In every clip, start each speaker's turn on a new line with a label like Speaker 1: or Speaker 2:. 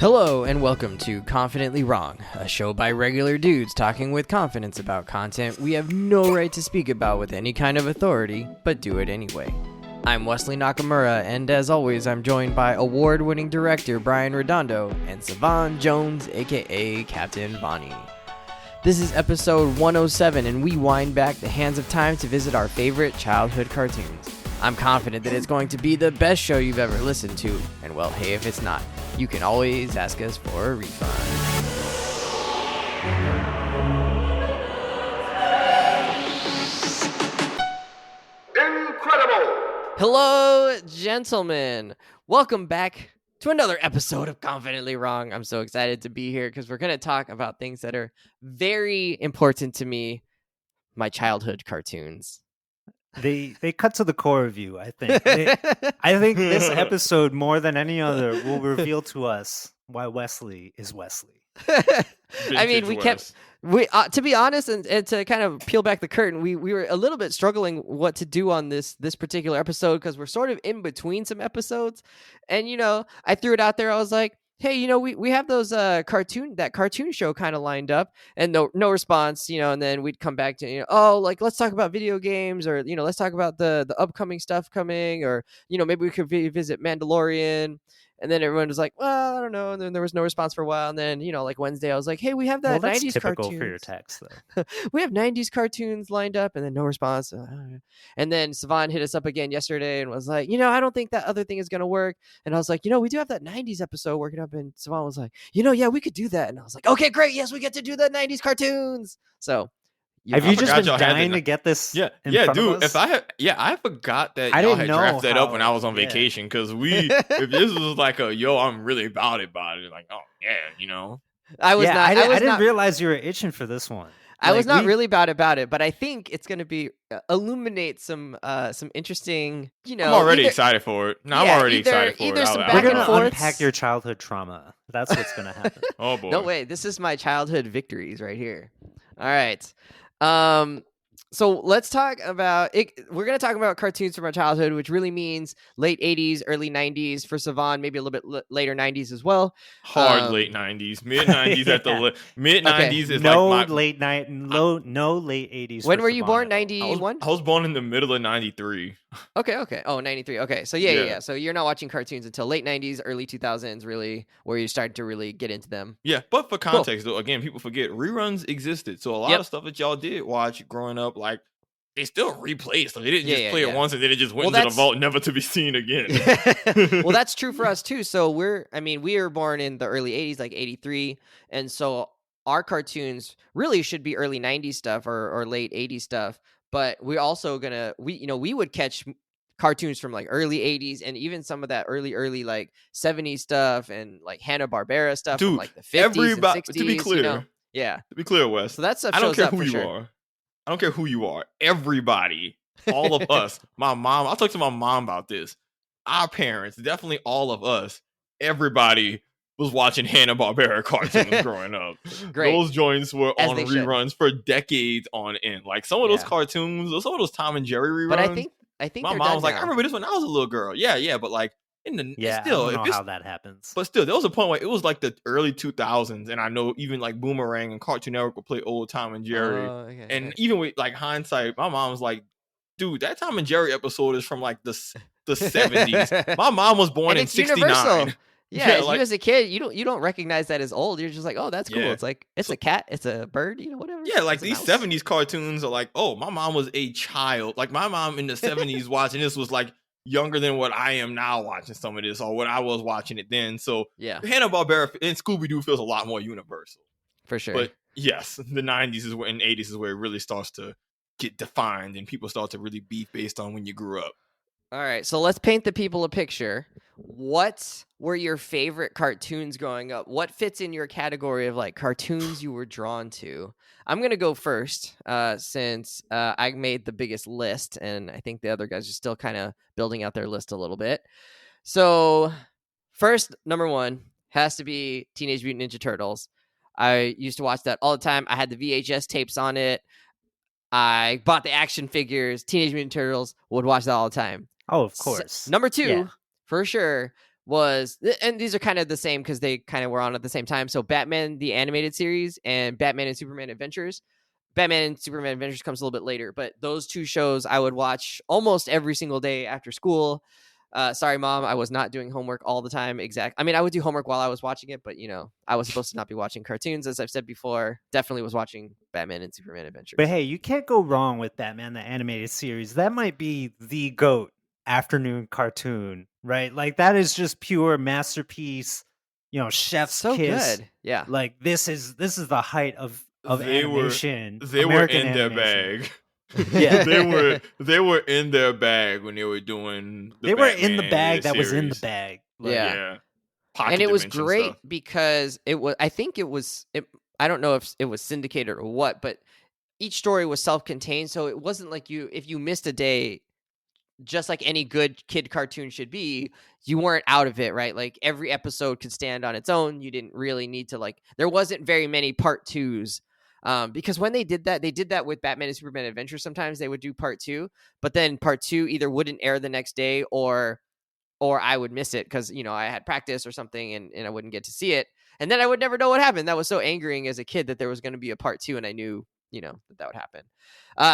Speaker 1: Hello and welcome to Confidently Wrong, a show by regular dudes talking with confidence about content we have no right to speak about with any kind of authority, but do it anyway. I'm Wesley Nakamura, and as always, I'm joined by award-winning director Brian Redondo and Savon Jones, aka Captain Bonnie. This is episode 107, and we wind back the hands of time to visit our favorite childhood cartoons. I'm confident that it's going to be the best show you've ever listened to, and well, hey, if it's not, you can always ask us for a refund.
Speaker 2: Incredible!
Speaker 1: Hello, gentlemen. Welcome back to another episode of Confidently Wrong. I'm so excited to be here because we're going to talk about things that are very important to me, my childhood cartoons.
Speaker 3: They cut to the core of you, I think. I think this episode, more than any other, will reveal to us why Wesley is Wesley.
Speaker 1: I mean, to be honest, and to kind of peel back the curtain, we were a little bit struggling what to do on this particular episode because we're sort of in between some episodes. And, I threw it out there. I was like, hey, we have those cartoon show kind of lined up, and no response, and then we'd come back to, let's talk about video games, or, let's talk about the upcoming stuff coming, or, maybe we could visit Mandalorian. And then everyone was like, well, I don't know. And then there was no response for a while. And then, like Wednesday, I was like, hey, we have that 90s
Speaker 3: typical
Speaker 1: cartoons.
Speaker 3: For your text, though.
Speaker 1: We have 90s cartoons lined up, and then no response. And then Savon hit us up again yesterday and was like, I don't think that other thing is going to work. And I was like, we do have that 90s episode working up. And Savon was like, yeah, we could do that. And I was like, okay, great. Yes, we get to do the 90s cartoons. So.
Speaker 3: Have you just been dying to get this?
Speaker 2: Yeah,
Speaker 3: dude.
Speaker 2: If I forgot that y'all had drafted that up when I was on vacation, because if this was like I'm really about it, like, oh yeah,
Speaker 3: I didn't realize you were itching for this one.
Speaker 1: I was not really about it, but I think it's going to be illuminate some interesting.
Speaker 2: I'm already excited for it. I'm already excited for it.
Speaker 3: We're going to unpack your childhood trauma. That's what's going to happen.
Speaker 2: Oh boy!
Speaker 1: No way. This is my childhood victories right here. All right. So let's talk about it. We're going to talk about cartoons from our childhood, which really means late 80s, early 90s for Savon, maybe a little bit later 90s as well.
Speaker 2: Hard late 90s, mid 90s at the mid 90s is
Speaker 3: no
Speaker 2: like
Speaker 3: late night, no late 80s.
Speaker 1: When were you born? 91?
Speaker 2: I was born in the middle of 93.
Speaker 1: Okay. Oh, 93. Okay. So yeah. So you're not watching cartoons until late 90s, early 2000s, really, where you started to really get into them.
Speaker 2: Yeah, but for context, though, again, people forget reruns existed. So a lot of stuff that y'all did watch growing up, like, they still replay, so they didn't just play it once and then it just went into the vault, never to be seen again.
Speaker 1: Well, that's true for us too. So we were born in the early 80s, like 83, and so our cartoons really should be early 90s stuff or late 80s stuff. But we're also we would catch cartoons from like early 80s and even some of that early like 70s stuff and like Hanna-Barbera stuff from like the 50s and 60s.
Speaker 2: To be clear, to be clear, Wes.
Speaker 1: So that stuff
Speaker 2: I don't
Speaker 1: shows
Speaker 2: care
Speaker 1: up
Speaker 2: who
Speaker 1: for
Speaker 2: you
Speaker 1: sure.
Speaker 2: are. I don't care who you are. Everybody, all of us, my mom. I'll talk to my mom about this. Our parents, definitely all of us, everybody was watching Hanna-Barbera cartoons growing up.
Speaker 1: Great.
Speaker 2: Those joints were
Speaker 1: As
Speaker 2: on
Speaker 1: they
Speaker 2: reruns for decades on end. Like some of those cartoons, some of those Tom and Jerry reruns.
Speaker 1: But I think
Speaker 2: my mom was like, I remember this when I was a little girl. Yeah, but like
Speaker 3: I don't know how that happens.
Speaker 2: But still, there was a point where it was like the early 2000s, and I know even like Boomerang and Cartoon Network would play old Tom and Jerry. Even with like hindsight, my mom was like, dude, that Tom and Jerry episode is from like the 70s. My mom was born in 69.
Speaker 1: Universal. Yeah, you as a kid, you don't recognize that as old. You're just like, oh, that's cool. It's like it's a cat, it's a bird, whatever.
Speaker 2: Yeah, like these 70s cartoons are like, oh, my mom was a child. Like my mom in the 70s watching this was like younger than what I am now watching some of this, or what I was watching it then. So Hanna-Barbera and Scooby-Doo feels a lot more universal.
Speaker 1: For sure.
Speaker 2: But yes, the 90s is where, and 80s is where it really starts to get defined and people start to really beef based on when you grew up.
Speaker 1: All right, so let's paint the people a picture. What were your favorite cartoons growing up? What fits in your category of like cartoons you were drawn to? I'm going to go first since I made the biggest list, and I think the other guys are still kind of building out their list a little bit. So first, number one has to be Teenage Mutant Ninja Turtles. I used to watch that all the time. I had the VHS tapes on it. I bought the action figures, Teenage Mutant Turtles, would watch that all the time.
Speaker 3: Oh, of course.
Speaker 1: Number two, for sure, was, and these are kind of the same because they kind of were on at the same time. So Batman the Animated Series and Batman and Superman Adventures. Batman and Superman Adventures comes a little bit later, but those two shows I would watch almost every single day after school. Sorry, Mom, I was not doing homework all the time. I mean, I would do homework while I was watching it, but I was supposed to not be watching cartoons, as I've said before. Definitely was watching Batman and Superman Adventures.
Speaker 3: But hey, you can't go wrong with Batman the Animated Series. That might be the GOAT afternoon cartoon, right? Like that is just pure masterpiece. Chef's
Speaker 1: so
Speaker 3: kiss.
Speaker 1: Good. Yeah.
Speaker 3: Like this is the height of animation.
Speaker 2: They
Speaker 3: American
Speaker 2: were in
Speaker 3: animation.
Speaker 2: their bag.
Speaker 3: Yeah,
Speaker 2: they were in their bag when they were doing.
Speaker 3: They were in the bag that was in the bag.
Speaker 1: Like, yeah. And it was great stuff. Because it was. I think it was. I don't know if it was syndicated or what, but each story was self-contained, so it wasn't like if you missed a day, just like any good kid cartoon should be, you weren't out of it, right? Like every episode could stand on its own. You didn't really need to there wasn't very many part twos. Because when they did that with Batman and Superman Adventures. Sometimes they would do part 2, but then part 2 either wouldn't air the next day or I would miss it because I had practice or something and I wouldn't get to see it, and then I would never know what happened. That was so angering as a kid that there was going to be a part 2, and I knew that would happen.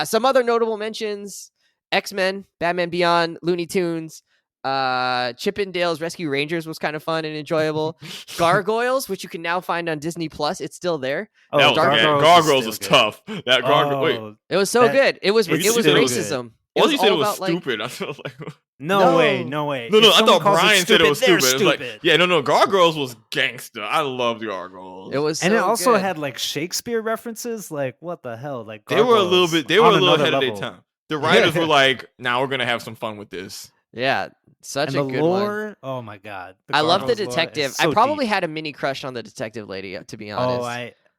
Speaker 1: Some other notable mentions: X-Men, Batman Beyond, Looney Tunes. Chip 'n Dale's Rescue Rangers was kind of fun and enjoyable. Gargoyles, which you can now find on Disney Plus, it's still there.
Speaker 2: Gargoyles was tough. That Gargoyle,
Speaker 1: it was so good. It was racism.
Speaker 2: All you said it was stupid. I felt like
Speaker 3: no way.
Speaker 2: No. I thought Brian said it was stupid. It was like, no. Gargoyles was gangster. I loved Gargoyles.
Speaker 1: It was,
Speaker 3: and it also had Shakespeare references. Like what the hell? Like
Speaker 2: they were a little bit. They were a little ahead of their time. The writers were like, "Now we're gonna have some fun with this."
Speaker 1: Yeah, such a good
Speaker 3: lore,
Speaker 1: one.
Speaker 3: Oh my god,
Speaker 1: I love the detective. So I probably had a mini crush on the detective lady, to be honest.
Speaker 3: Oh,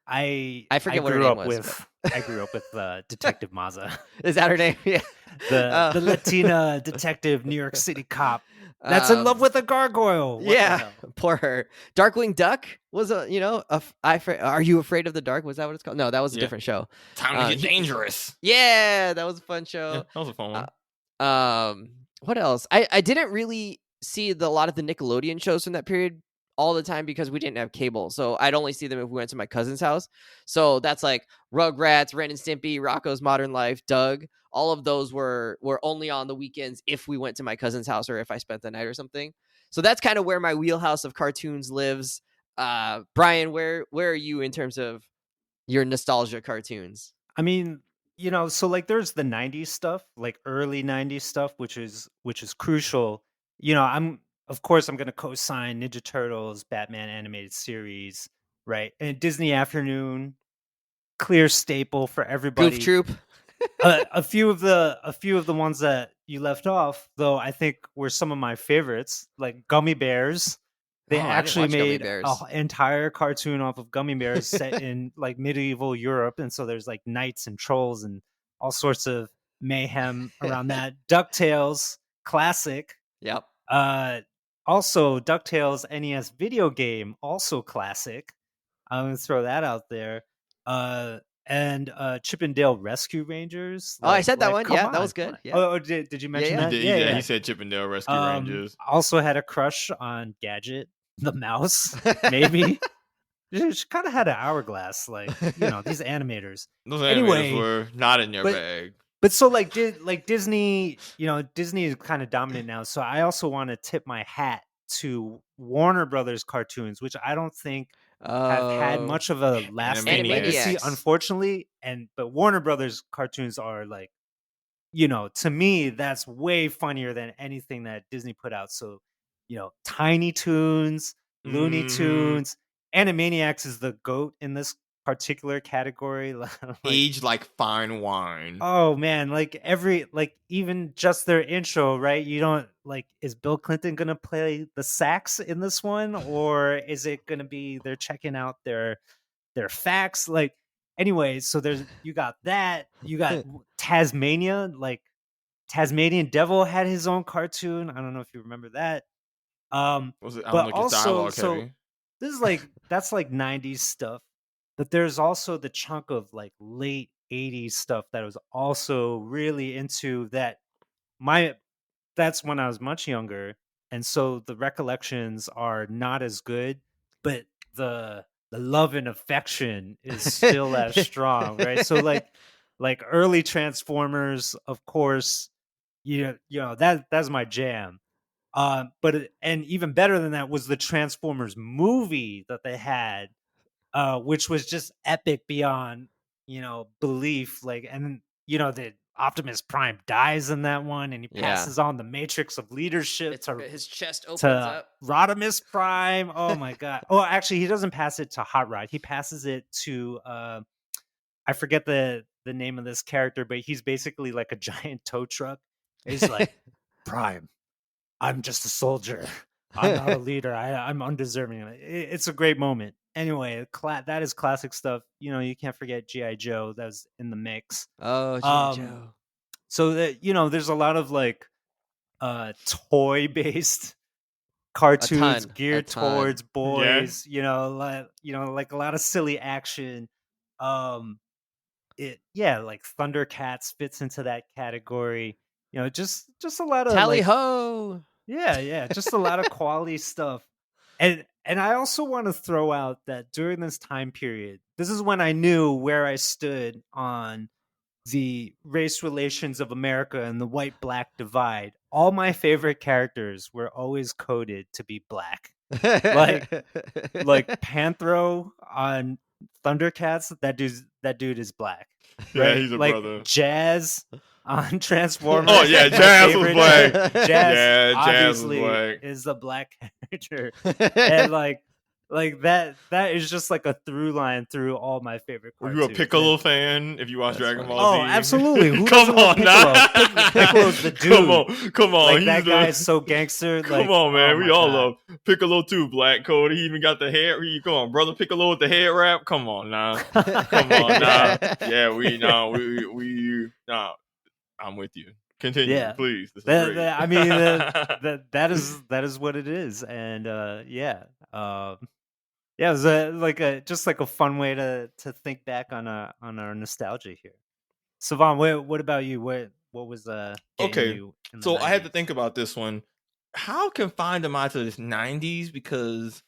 Speaker 3: I
Speaker 1: forget what her name was.
Speaker 3: I grew up with Detective Maza.
Speaker 1: Is that her name? Yeah,
Speaker 3: the Latina detective, New York City cop that's in love with a gargoyle.
Speaker 1: What poor her. Darkwing Duck was Are You Afraid of the Dark? Was that what it's called? No, that was a different show.
Speaker 2: Time to Get Dangerous.
Speaker 1: Yeah, that was a fun show.
Speaker 2: Yeah, that was a fun
Speaker 1: one. What else? I didn't really see a lot of the Nickelodeon shows from that period all the time because we didn't have cable. So I'd only see them if we went to my cousin's house. So that's like Rugrats, Ren and Stimpy, Rocko's Modern Life, Doug. All of those were only on the weekends if we went to my cousin's house or if I spent the night or something. So that's kind of where my wheelhouse of cartoons lives. Brian, where are you in terms of your nostalgia cartoons?
Speaker 3: I mean, so there's the 90s stuff, like early 90s stuff, which is crucial. Of course I'm going to co-sign Ninja Turtles, Batman Animated Series, right? And Disney Afternoon, clear staple for everybody.
Speaker 1: Goof Troop.
Speaker 3: a few of the ones that you left off, though, I think were some of my favorites, like Gummy Bears. They actually made an entire cartoon off of gummy bears set in medieval Europe. And so there's knights and trolls and all sorts of mayhem around that. DuckTales, classic.
Speaker 1: Yep.
Speaker 3: Also, DuckTales NES video game, also classic. I'm going to throw that out there. And Chip 'n Dale Rescue Rangers.
Speaker 1: I said that one. Yeah, that was good. Yeah.
Speaker 3: Oh, did you mention that?
Speaker 2: Yeah, he said Chip 'n Dale Rescue Rangers.
Speaker 3: Also had a crush on Gadget the mouse, maybe. She kind of had an hourglass, these animators.
Speaker 2: Those animators were not in your bag.
Speaker 3: But so Disney, Disney is kind of dominant now. So I also want to tip my hat to Warner Brothers cartoons, which I don't think have had much of a lasting legacy, unfortunately. But Warner Brothers cartoons are to me, that's way funnier than anything that Disney put out. So, Tiny Toons, Looney Tunes, Animaniacs is the GOAT in this particular category.
Speaker 2: Aged like fine wine.
Speaker 3: Oh man, even just their intro, right? You don't is Bill Clinton gonna play the sax in this one, or is it gonna be they're checking out their facts? Anyway, so you got that. You got Tasmania, Tasmanian Devil had his own cartoon. I don't know if you remember that.
Speaker 2: Was it? But also,
Speaker 3: so this is that's 90s stuff, but there's also the chunk of late 80s stuff that was also really into that. That's when I was much younger, and so the recollections are not as good, but the love and affection is still as strong, right? So like early Transformers, of course, that's my jam. And even better than that was the Transformers movie that they had, which was just epic beyond belief. Like, and the Optimus Prime dies in that one, and he passes on the matrix of leadership to
Speaker 1: his chest opens up.
Speaker 3: Rodimus Prime. Oh my god! Oh, actually, he doesn't pass it to Hot Rod. He passes it to I forget the name of this character, but he's basically like a giant tow truck. He's like, Prime, I'm just a soldier. I'm not a leader. I'm undeserving. It's a great moment. Anyway, that is classic stuff. You can't forget G.I. Joe. That was in the mix.
Speaker 1: Oh, G.I. Joe.
Speaker 3: So that there's a lot of like toy-based cartoons geared towards boys. Yeah. Like a lot of silly action. Like Thundercats fits into that category. Just a lot of
Speaker 1: Tally ho.
Speaker 3: Yeah, just a lot of quality stuff. And I also want to throw out that during this time period, this is when I knew where I stood on the race relations of America and the white-black divide. All my favorite characters were always coded to be black. like Panthro on Thundercats, that dude is black.
Speaker 2: Right? Yeah, he's a brother.
Speaker 3: Jazz on Transformers.
Speaker 2: Oh yeah, Jazz was black.
Speaker 3: Jazz obviously was black. Is a black character, and like that is just like a through line through all my favorite cartoons.
Speaker 2: Were you a Piccolo fan if you watch Dragon Ball Z?
Speaker 3: Oh, absolutely. Who
Speaker 2: Come on now.
Speaker 3: Piccolo's the dude.
Speaker 2: Come on.
Speaker 3: Like, that guy is so gangster.
Speaker 2: Come on, man. We all love Piccolo too, Black Code. He even got the hair. Come on, brother Piccolo with the head wrap. Come on now. Come on now. Yeah, I'm with you. Continue, please. This is great.
Speaker 3: I mean, that is what it is, and it was a fun way to think back on our nostalgia here. Savon, what about you? What was
Speaker 2: okay?
Speaker 3: You in the
Speaker 2: so
Speaker 3: 90s?
Speaker 2: I had to think about this one. How confined am I to this 90s? Because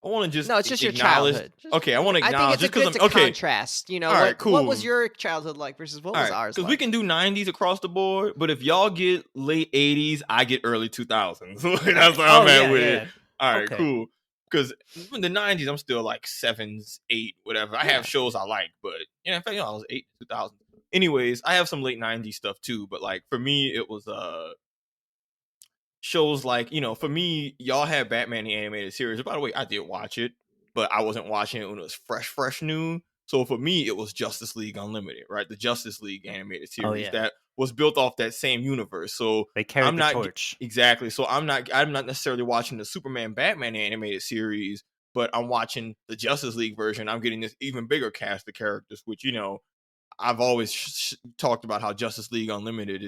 Speaker 2: I want to just
Speaker 1: it's just
Speaker 2: acknowledge.
Speaker 1: Your childhood.
Speaker 2: Okay, I want to acknowledge.
Speaker 1: I think it's good to contrast.
Speaker 2: All right, cool.
Speaker 1: What was your childhood like versus what was ours?
Speaker 2: Because we can do 90s across the board, but if y'all get late 80s, I get early 2000s. That's how I'm at with it. All right, cool. Because in the 90s, I'm still like 7s, 8, whatever. I have shows I like, but in fact, I was 8, 2000. Anyways, I have some late 90s stuff too, but like for me, it was shows like, for me, y'all had Batman the Animated Series. By the way, I did watch it, but I wasn't watching it when it was fresh new. So for me, it was Justice League Unlimited, right? The Justice League Animated Series that was built off that same universe. So
Speaker 3: they carried the torch.
Speaker 2: Exactly. So I'm not necessarily watching the Superman Batman Animated Series, but I'm watching the Justice League version. I'm getting this even bigger cast of characters, which, I've always talked about how Justice League Unlimited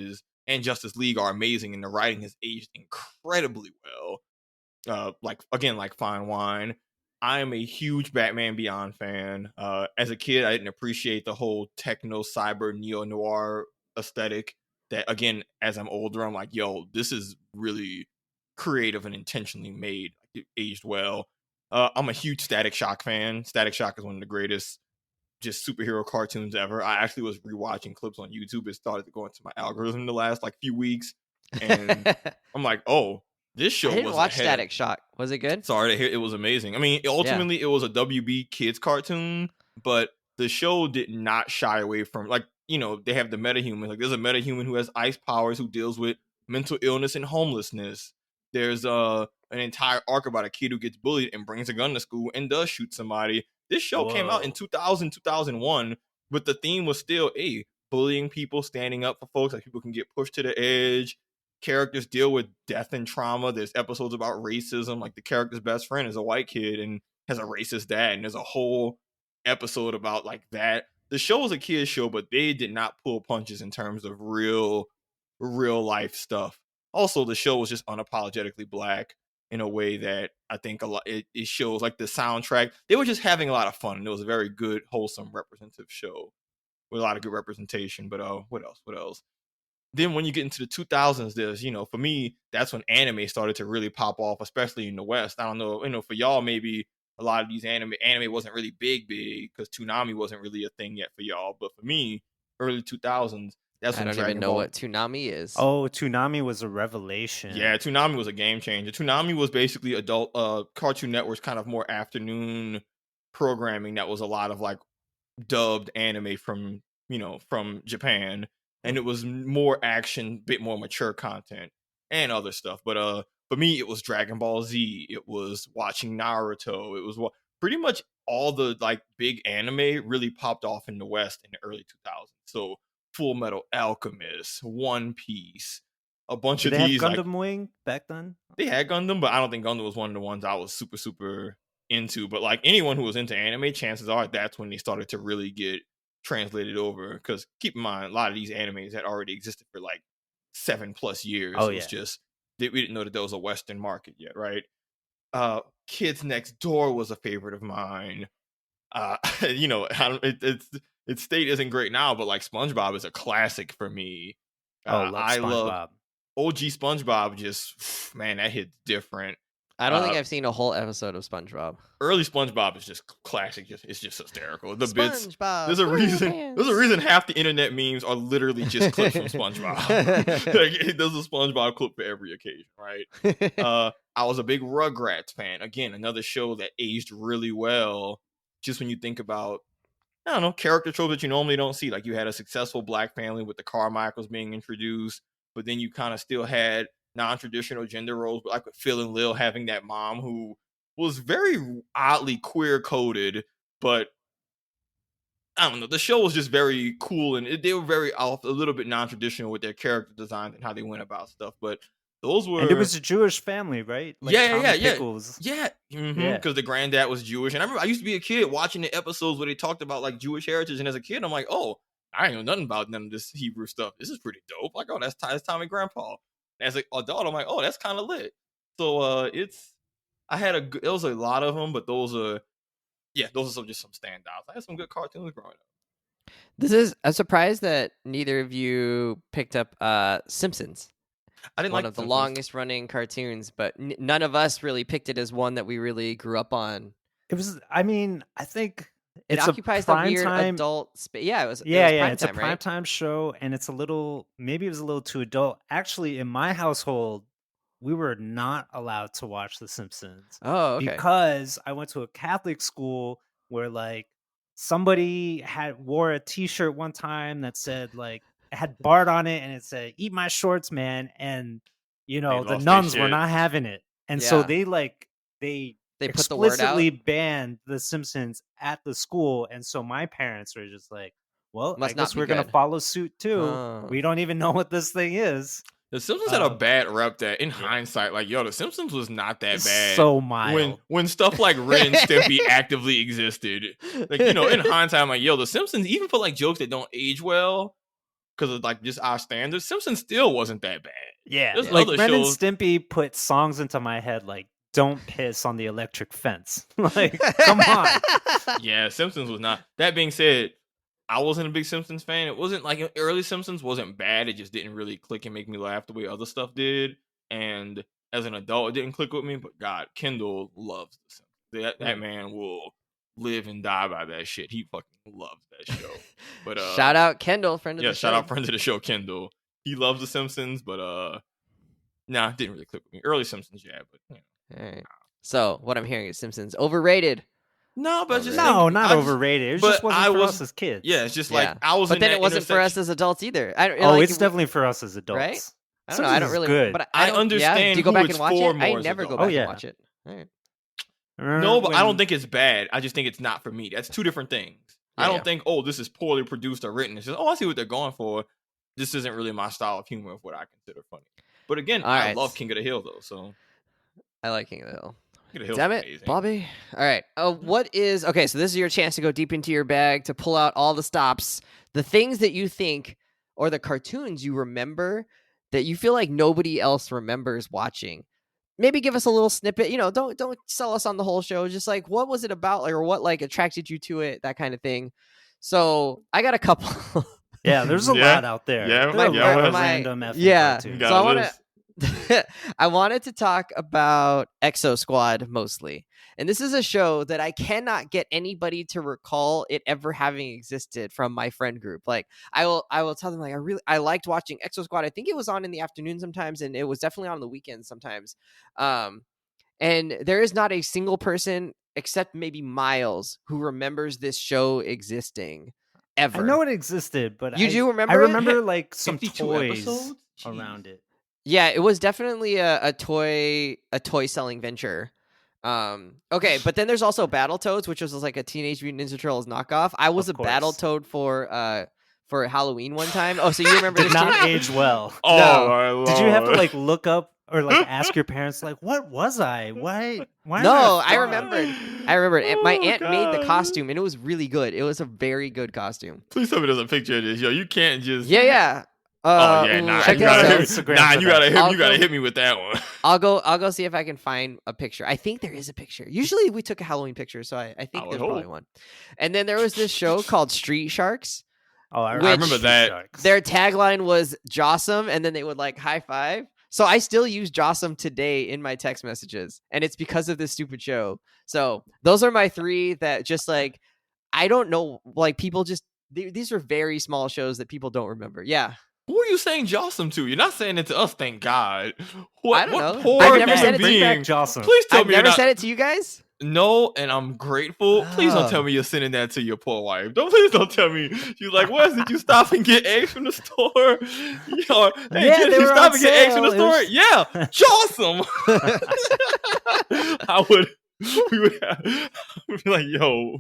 Speaker 2: and Justice League are amazing, and the writing has aged incredibly well. Like fine wine. I am a huge Batman Beyond fan. As a kid, I didn't appreciate the whole techno cyber neo noir aesthetic. That again, as I'm older, I'm like, yo, this is really creative and intentionally made. It aged well. I'm a huge Static Shock fan. Static Shock is one of the greatest just superhero cartoons ever. I actually was rewatching clips on YouTube. It started to go into my algorithm the last few weeks, and I'm like, oh, this show.
Speaker 1: I didn't watch Static Shock. Was it good?
Speaker 2: Sorry to hear. It was amazing. I mean, ultimately, it was a WB kids cartoon, but the show did not shy away from they have the metahuman. Like, there's a metahuman who has ice powers, who deals with mental illness and homelessness. There's an entire arc about a kid who gets bullied and brings a gun to school and does shoot somebody. This show came out in 2000, 2001, but the theme was still bullying people, standing up for folks, like people can get pushed to the edge. Characters deal with death and trauma. There's episodes about racism. Like, the character's best friend is a white kid and has a racist dad, and there's a whole episode about that. The show was a kid's show, but they did not pull punches in terms of real life stuff. Also, the show was just unapologetically black in a way that I think a lot it shows. Like, the soundtrack, they were just having a lot of fun, and it was a very good, wholesome, representative show with a lot of good representation. But what else? then when you get into the 2000s, there's, for me, that's when anime started to really pop off, especially in the West. I don't know, for y'all, maybe a lot of these anime wasn't really big because Toonami wasn't really a thing yet for y'all. But for me, early 2000s, that's when
Speaker 1: I don't even know what Toonami is.
Speaker 3: Oh, Toonami was a revelation.
Speaker 2: Yeah, Toonami was a game changer. Toonami was basically adult Cartoon Network's kind of more afternoon programming that was a lot of like dubbed anime from Japan, and it was more action, bit more mature content and other stuff. But for me, it was Dragon Ball Z. It was watching Naruto. It was pretty much all the like big anime really popped off in the West in the early 2000s. So Full Metal Alchemist, One Piece, a bunch of these.
Speaker 3: Did they have Gundam Wing back then?
Speaker 2: They had Gundam, but I don't think Gundam was one of the ones I was super, super into. But like anyone who was into anime, chances are that's when they started to really get translated over. Because keep in mind, a lot of these animes had already existed for like 7+ years.
Speaker 3: Oh,
Speaker 2: it was just we didn't know that there was a Western market yet, right? Kids Next Door was a favorite of mine. Its state isn't great now, but like SpongeBob is a classic for me.
Speaker 3: I love
Speaker 2: OG SpongeBob. Just man, that hits different.
Speaker 1: I don't think I've seen a whole episode of SpongeBob.
Speaker 2: Early SpongeBob is just classic. It's just hysterical. The bits.
Speaker 1: SpongeBob.
Speaker 2: There's a reason half the internet memes are literally just clips from SpongeBob. Like, there's a SpongeBob clip for every occasion, right? I was a big Rugrats fan. Again, another show that aged really well. Just when you think about, I don't know, character tropes that you normally don't see. Like you had a successful black family with the Carmichaels being introduced, but then you kind of still had non-traditional gender roles, like with Phil and Lil having that mom who was very oddly queer-coded, but I don't know. The show was just very cool, and they were very a little bit non-traditional with their character design and how they went about stuff. But those were,
Speaker 3: and it was a Jewish family, right?
Speaker 2: Like Pickles. Yeah. Because the granddad was Jewish, and I remember I used to be a kid watching the episodes where they talked about like Jewish heritage, and as a kid, I'm like, oh, I ain't know nothing about none of this Hebrew stuff. This is pretty dope. Like, oh, that's Tommy Grandpa. As an adult, I'm like, oh, that's kind of lit. So there was a lot of them, but those are just some standouts. I had some good cartoons growing up.
Speaker 1: I'm surprised that neither of you picked up Simpsons.
Speaker 2: I didn't
Speaker 1: one
Speaker 2: like
Speaker 1: of the longest running cartoons, but none of us really picked it as one that we really grew up on.
Speaker 3: It was, I think
Speaker 1: it occupies the weird adult space. Yeah, it was.
Speaker 3: It's a primetime show, and maybe it was a little too adult. Actually, in my household, we were not allowed to watch The Simpsons.
Speaker 1: Oh, okay.
Speaker 3: Because I went to a Catholic school where like somebody wore a T-shirt one time that said like it had Bart on it, and it said "Eat my shorts, man," and the nuns were not having it, and so they put the word out. Explicitly banned The Simpsons at the school, and so my parents were just like, "Well, I guess we're gonna follow suit too. We don't even know what this thing is."
Speaker 2: The Simpsons had a bad rep that, in hindsight, like, The Simpsons was not that bad.
Speaker 3: So mild.
Speaker 2: When stuff like Ren and Stimpy actively existed. Like, in hindsight, I'm like, The Simpsons, even for like jokes that don't age well, because of like just our standards, Simpsons still wasn't that bad.
Speaker 3: Yeah. Like Ren and Stimpy put songs into my head like, "Don't piss on the electric fence." Like, come on.
Speaker 2: Yeah, Simpsons was not. That being said, I wasn't a big Simpsons fan. It wasn't like early Simpsons wasn't bad. It just didn't really click and make me laugh the way other stuff did. And as an adult, it didn't click with me. But God, Kendall loves The Simpsons. That man will live and die by that shit. He fucking loves that show. But
Speaker 1: shout out Kendall, friend of the show.
Speaker 2: Yeah, shout out friend of the show, Kendall. He loves The Simpsons, but it didn't really click with me. Early Simpsons, yeah, but
Speaker 1: All right. So what I'm hearing is Simpsons overrated.
Speaker 2: No, but
Speaker 3: not overrated. It just wasn't for us as kids.
Speaker 2: Yeah, it's just like I was.
Speaker 1: But then it wasn't for us as adults either.
Speaker 3: It's definitely for us as adults,
Speaker 1: right? I don't know. I don't really.
Speaker 3: Good.
Speaker 1: But
Speaker 2: I understand.
Speaker 1: Yeah? Do you go back and watch it? I never go back
Speaker 2: and
Speaker 1: watch it. All right.
Speaker 2: No, but I don't think it's bad. I just think it's not for me. That's two different things. I don't think, this is poorly produced or written. It's just, I see what they're going for. This isn't really my style of humor of what I consider funny. But again, I love King of the Hill though. So
Speaker 1: I like King of the Hill.
Speaker 2: Damn it,
Speaker 1: amazing. Bobby. All right. So this is your chance to go deep into your bag to pull out all the stops, the things that you think, or the cartoons you remember that you feel like nobody else remembers watching. Maybe give us a little snippet. Don't sell us on the whole show. Just like, what was it about, or what like attracted you to it, that kind of thing. So I got a couple.
Speaker 3: Yeah, there's a lot out there.
Speaker 2: Yeah,
Speaker 3: there are random effing cartoons.
Speaker 1: So I wanted to talk about Exo Squad mostly. And this is a show that I cannot get anybody to recall it ever having existed from my friend group. Like I will tell them like I liked watching Exo Squad. I think it was on in the afternoon sometimes, and it was definitely on the weekends sometimes. And there is not a single person except maybe Miles who remembers this show existing ever.
Speaker 3: I know it existed, but
Speaker 1: you do remember?
Speaker 3: I remember
Speaker 1: it?
Speaker 3: Like some toys around it.
Speaker 1: Yeah, it was definitely a toy selling venture. Okay, but then there's also Battletoads, which was like a Teenage Mutant Ninja Turtles knockoff. I was a Battletoad for Halloween one time. Oh, so you remember?
Speaker 3: Did not age well.
Speaker 2: Oh, no. My Lord.
Speaker 3: Did you have to like look up or like ask your parents like, what was I? Why?
Speaker 1: No, I remembered. My aunt made the costume, and it was really good. It was a very good costume.
Speaker 2: Please tell me there's a picture of this. Yo, you can't just.
Speaker 1: Yeah.
Speaker 2: You gotta hit me with that one.
Speaker 1: I'll go see if I can find a picture. I think there is a picture. Usually we took a Halloween picture, so I think there's probably one. And then there was this show called Street Sharks.
Speaker 3: Oh, I remember that.
Speaker 1: Their tagline was Jossum, and then they would like high five. So I still use Jossum today in my text messages, and it's because of this stupid show. So those are my three that just like, I don't know, like people just, these are very small shows that people don't remember. Yeah.
Speaker 2: Who are you saying Jossum to? You're not saying it to us, thank God.
Speaker 1: I don't know.
Speaker 2: Poor
Speaker 1: I've never said
Speaker 2: it to you.
Speaker 3: Please
Speaker 2: tell
Speaker 1: me
Speaker 2: you're
Speaker 1: never said it to you guys?
Speaker 2: No, and I'm grateful. Please don't tell me you're sending that to your poor wife. Please don't tell me. She's like, Wes, did you stop and get eggs from the store? Did you stop and get eggs from the store? Yeah, Jossum. We would be like, yo.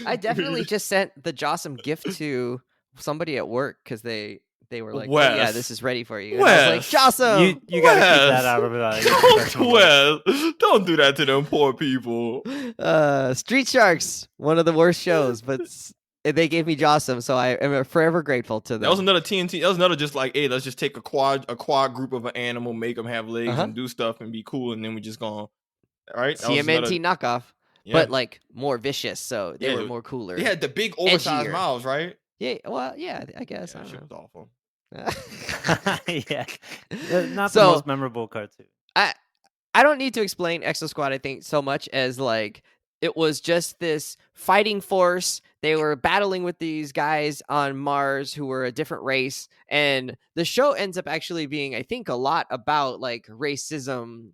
Speaker 1: I definitely just sent the Jossum gift to somebody at work because they were like, oh, yeah, this is ready for you. And I was like, Jossum!
Speaker 3: You gotta keep that out of it.
Speaker 2: Don't do that to them poor people.
Speaker 1: Street Sharks, one of the worst shows, but they gave me Jossum, so I am forever grateful to them.
Speaker 2: That was another TNT. That was another just like, hey, let's just take a quad group of an animal, make them have legs and do stuff and be cool, and then we just gonna, right?
Speaker 1: TMNT knockoff. Yeah. But like more vicious, so they were more cooler.
Speaker 2: They had the big oversized mouths, right?
Speaker 1: Yeah, well, yeah, I guess.
Speaker 2: Yeah, that shit was awful.
Speaker 3: Yeah, not the most memorable cartoon.
Speaker 1: I don't need to explain Exo Squad, I think, so much as like it was just this fighting force. They were battling with these guys on Mars who were a different race, and the show ends up actually being, I think, a lot about like racism.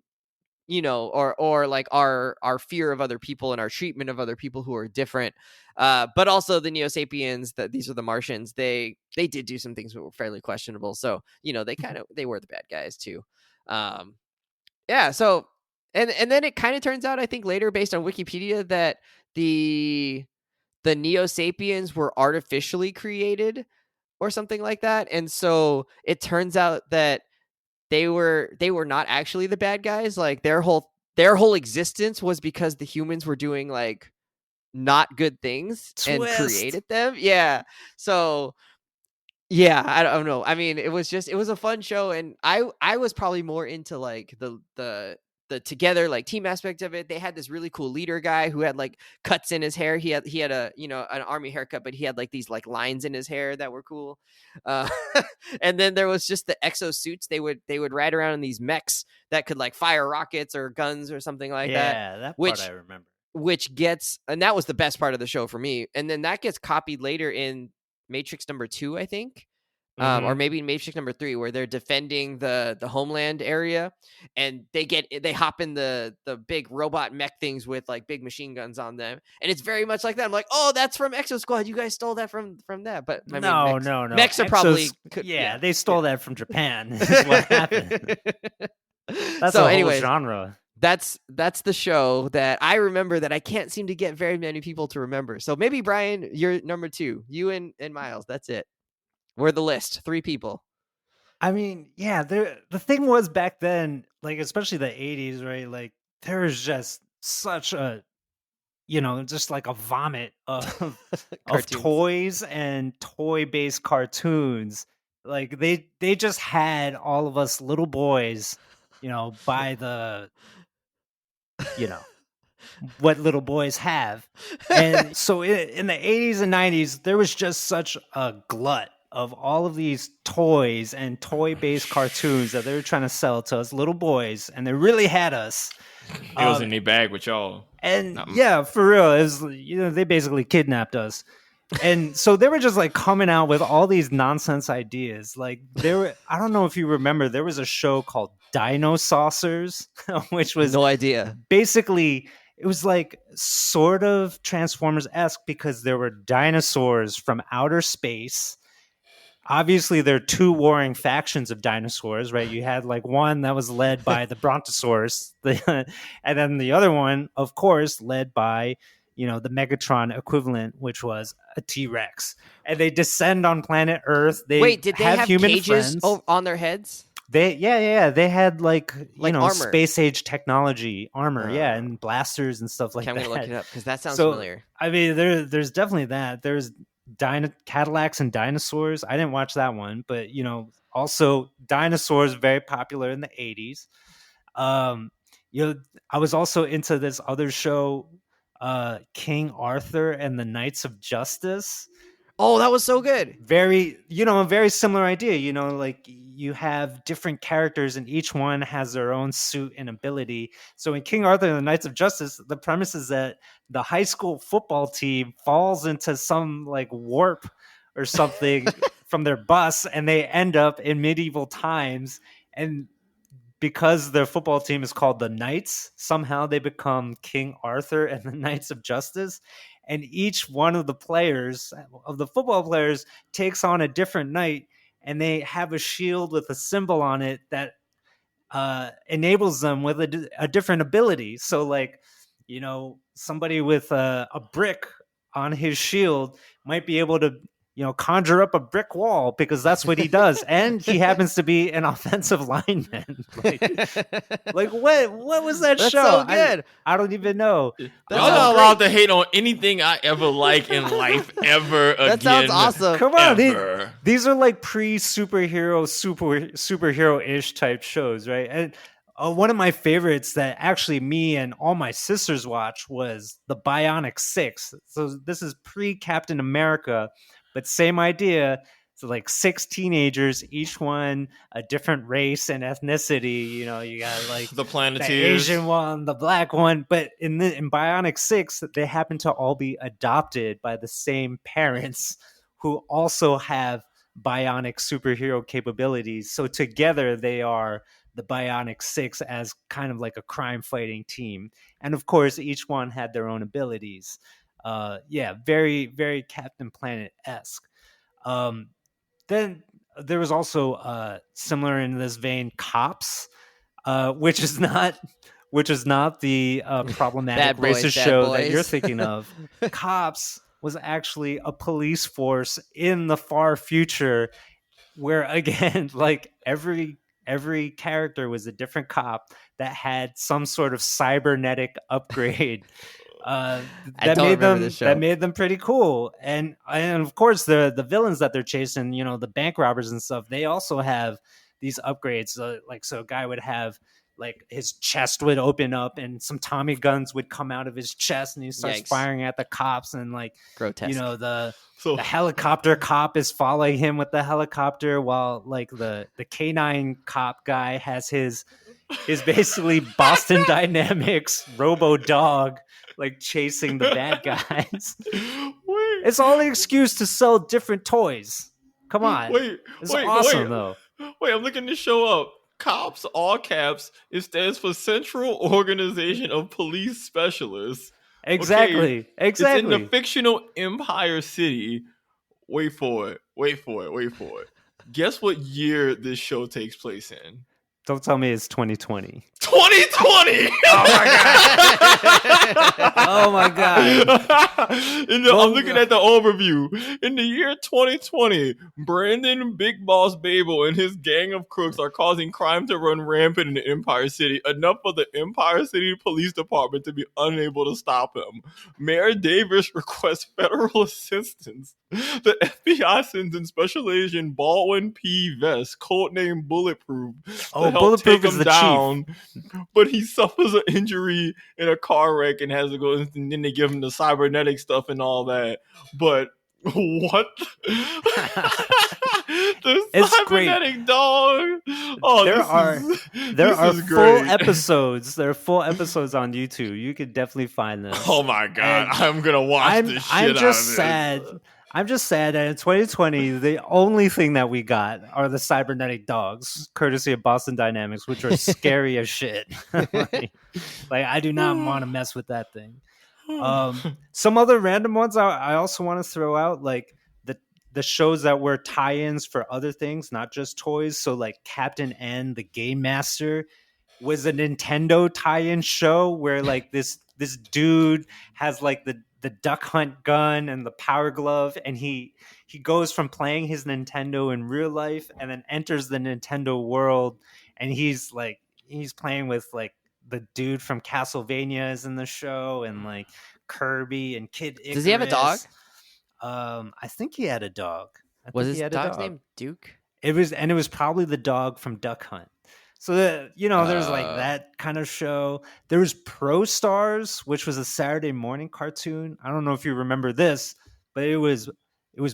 Speaker 1: You know, or like our fear of other people and our treatment of other people who are different, but also the Neo Sapiens. That these are the Martians. They did do some things that were fairly questionable. So you know, they were the bad guys too. Yeah. So and then it kind of turns out, I think later, based on Wikipedia, that the Neo Sapiens were artificially created or something like that, and so it turns out that they were not actually the bad guys. Like their whole existence was because the humans were doing like not good things and created them. Yeah. So yeah, I don't know. I mean, it was a fun show, and I was probably more into like the together like team aspect of it. They had this really cool leader guy who had like cuts in his hair. He had a, you know, an army haircut, but he had like these like lines in his hair that were cool. And then there was just the exo suits. They would ride around in these mechs that could like fire rockets or guns or something like that.
Speaker 3: Yeah, that part I remember.
Speaker 1: And that was the best part of the show for me. And then that gets copied later in Matrix #2, I think. Or maybe in Matrix #3, where they're defending the homeland area, and they hop in the big robot mech things with like big machine guns on them, and it's very much like that. I'm like, oh, that's from Exo Squad. You guys stole that from that, but I mean,
Speaker 3: no.
Speaker 1: Mechs are probably
Speaker 3: they stole that from Japan. Is what happened. That's so, a whole genre.
Speaker 1: That's the show that I remember that I can't seem to get very many people to remember. So maybe Brian, you're number 2. You and Miles. That's it. We're the list. 3 people.
Speaker 3: I mean, yeah, the thing was back then, like especially the 80s, right? Like there was just such a, you know, just like a vomit of toys and toy-based cartoons. Like they just had all of us little boys, you know, by the, you know, what little boys have. And so in the 80s and 90s, there was just such a glut of all of these toys and toy-based cartoons that they were trying to sell to us little boys, and they really had us.
Speaker 2: It was in their bag with y'all.
Speaker 3: And yeah, for real, it was, they basically kidnapped us. And so they were just like coming out with all these nonsense ideas. Like I don't know if you remember, there was a show called Dino Saucers, which was
Speaker 1: no idea.
Speaker 3: Basically, it was like sort of Transformers-esque because there were dinosaurs from outer space. Obviously, there are two warring factions of dinosaurs, right? You had like one that was led by the Brontosaurus, and then the other one, of course, led by, the Megatron equivalent, which was a T-Rex. And they descend on planet Earth.
Speaker 1: Did they have
Speaker 3: human
Speaker 1: cages
Speaker 3: friends
Speaker 1: on their heads?
Speaker 3: They had like
Speaker 1: armor.
Speaker 3: space age technology armor, and blasters and stuff like that.
Speaker 1: I'm gonna look it up because that sounds familiar.
Speaker 3: I mean, there's definitely that. There's Cadillacs and dinosaurs. I didn't watch that one, but also dinosaurs very popular in the 80s. I was also into this other show, King Arthur and the Knights of Justice.
Speaker 1: Oh, that was so good.
Speaker 3: Very, a very similar idea, like you have different characters and each one has their own suit and ability. So in King Arthur and the Knights of Justice, the premise is that the high school football team falls into some like warp or something from their bus and they end up in medieval times. And because their football team is called the Knights, somehow they become King Arthur and the Knights of Justice. And each one of the football players takes on a different knight, and they have a shield with a symbol on it that enables them with a different ability. So like, somebody with a brick on his shield might be able to, conjure up a brick wall because that's what he does. And he happens to be an offensive lineman. like what was that
Speaker 1: that's
Speaker 3: show?
Speaker 1: So good.
Speaker 3: I don't even know.
Speaker 2: Y'all not allowed to hate on anything I ever like in life ever again.
Speaker 1: That sounds awesome.
Speaker 3: Come on. These are like superhero-ish type shows, right? And one of my favorites that actually me and all my sisters watched was the Bionic Six. So this is pre-Captain America, but same idea. So like 6 teenagers, each one a different race and ethnicity. You got like
Speaker 2: the Planeteers,
Speaker 3: the Asian one, the black one. But in Bionic Six, they happen to all be adopted by the same parents who also have bionic superhero capabilities. So together they are the Bionic Six as kind of like a crime fighting team. And of course, each one had their own abilities. Very, very Captain Planet-esque. Then there was also similar in this vein, Cops, which is not the problematic racist show that you're thinking of. Cops was actually a police force in the far future where, again, like every character was a different cop that had some sort of cybernetic upgrade. That made them pretty cool. And of course the villains that they're chasing, the bank robbers and stuff, they also have these upgrades. So a guy would have like his chest would open up and some Tommy guns would come out of his chest and he starts firing at the cops and like
Speaker 1: grotesque.
Speaker 3: The helicopter cop is following him with the helicopter while like the canine cop guy has his basically Boston Dynamics Robo Dog like chasing the bad guys. It's all the excuse to sell different toys. Come on. It's awesome though.
Speaker 2: Wait, I'm looking this show up. Cops, all caps, it stands for Central Organization of Police Specialists.
Speaker 3: Exactly.
Speaker 2: Okay, it's in the fictional Empire City. Wait for it. Guess what year this show takes place in?
Speaker 3: Don't tell me it's 2020.
Speaker 2: 2020!
Speaker 3: Oh my god.
Speaker 2: I'm looking at the overview. In the year 2020, Brandon Big Boss Babel and his gang of crooks are causing crime to run rampant in the Empire City, enough for the Empire City Police Department to be unable to stop him. Mayor Davis requests federal assistance. The FBI sends in Special Agent Baldwin P. Vest, codenamed Bulletproof, to help take him down. But he suffers an injury in a car wreck and has to go, and then they give him the cybernetic stuff and all that. But What? The cybernetic dog. Oh,
Speaker 3: there are
Speaker 2: full
Speaker 3: great. episodes. There are full episodes on YouTube. You could definitely find this.
Speaker 2: Oh my god, I'm gonna watch this shit.
Speaker 3: I'm just sad. I'm just sad that in 2020, the only thing that we got are the cybernetic dogs, courtesy of Boston Dynamics, which are scary as shit. like I do not want to mess with that thing. Some other random ones I also want to throw out, like the shows that were tie-ins for other things, not just toys. So like Captain N, the Game Master, was a Nintendo tie-in show where like this dude has like the duck hunt gun and the power glove, and he goes from playing his Nintendo in real life and then enters the Nintendo world, and he's playing with like the dude from Castlevania is in the show, and like Kirby and Kid Icarus.
Speaker 1: Does he have a dog?
Speaker 3: I think he had a dog.
Speaker 1: Was his dog's name Duke?
Speaker 3: It was probably the dog from Duck Hunt. So there's like that kind of show. There was Pro Stars, which was a Saturday morning cartoon. I don't know if you remember this, but it was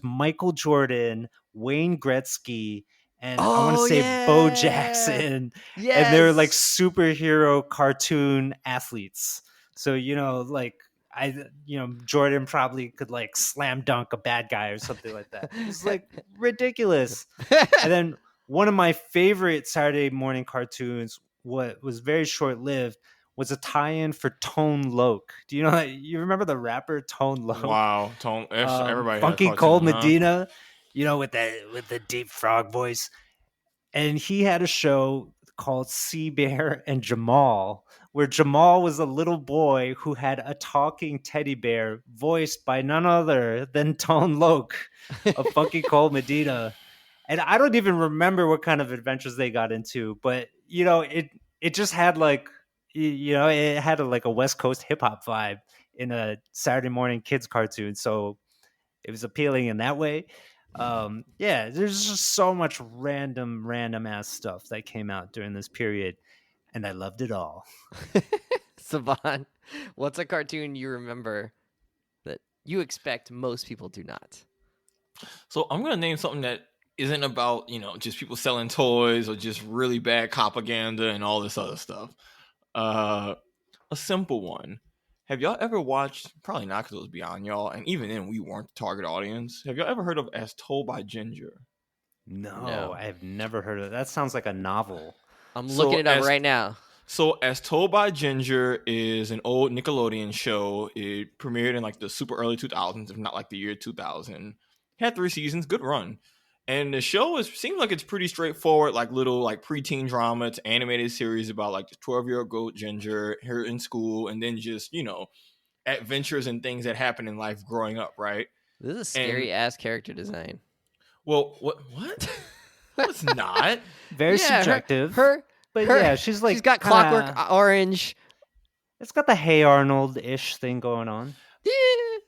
Speaker 3: Michael Jordan, Wayne Gretzky, and I want to say Bo Jackson. Yes. And they're like superhero cartoon athletes. So Jordan probably could like slam dunk a bad guy or something like that. It's like ridiculous. And then one of my favorite Saturday morning cartoons, what was very short lived, was a tie-in for Tone Loc. Do you remember the rapper Tone Loc?
Speaker 2: Wow, Tone. Everybody.
Speaker 3: Funky Cold Medina, with the deep frog voice, and he had a show called Sea Bear and Jamal, where Jamal was a little boy who had a talking teddy bear voiced by none other than Tone Loc of Funky Cold Medina. And I don't even remember what kind of adventures they got into, but it just had like it had a West Coast hip hop vibe in a Saturday morning kids cartoon, so it was appealing in that way. There's just so much random ass stuff that came out during this period, and I loved it all.
Speaker 1: Savon, what's a cartoon you remember that you expect most people do not?
Speaker 2: So I'm gonna name something that isn't about just people selling toys or just really bad propaganda and all this other stuff. A simple one. Have y'all ever watched, probably not because it was beyond y'all, and even then we weren't the target audience, have y'all ever heard of As Told by Ginger?
Speaker 3: No, I have never heard of it. That sounds like a novel.
Speaker 1: I'm looking it up right now.
Speaker 2: So As Told by Ginger is an old Nickelodeon show. It premiered in like the super early 2000s, if not like the year 2000. Had 3 seasons, good run. And the show seems like it's pretty straightforward, like little like preteen drama. It's an animated series about like the 12-year-old girl Ginger, her in school, and then just, adventures and things that happen in life growing up, right?
Speaker 1: This is a scary ass character design.
Speaker 2: Well, what? No, it's not.
Speaker 3: Very subjective. She's like,
Speaker 1: she's got Clockwork Orange.
Speaker 3: It's got the Hey Arnold-ish thing going on. Yeah.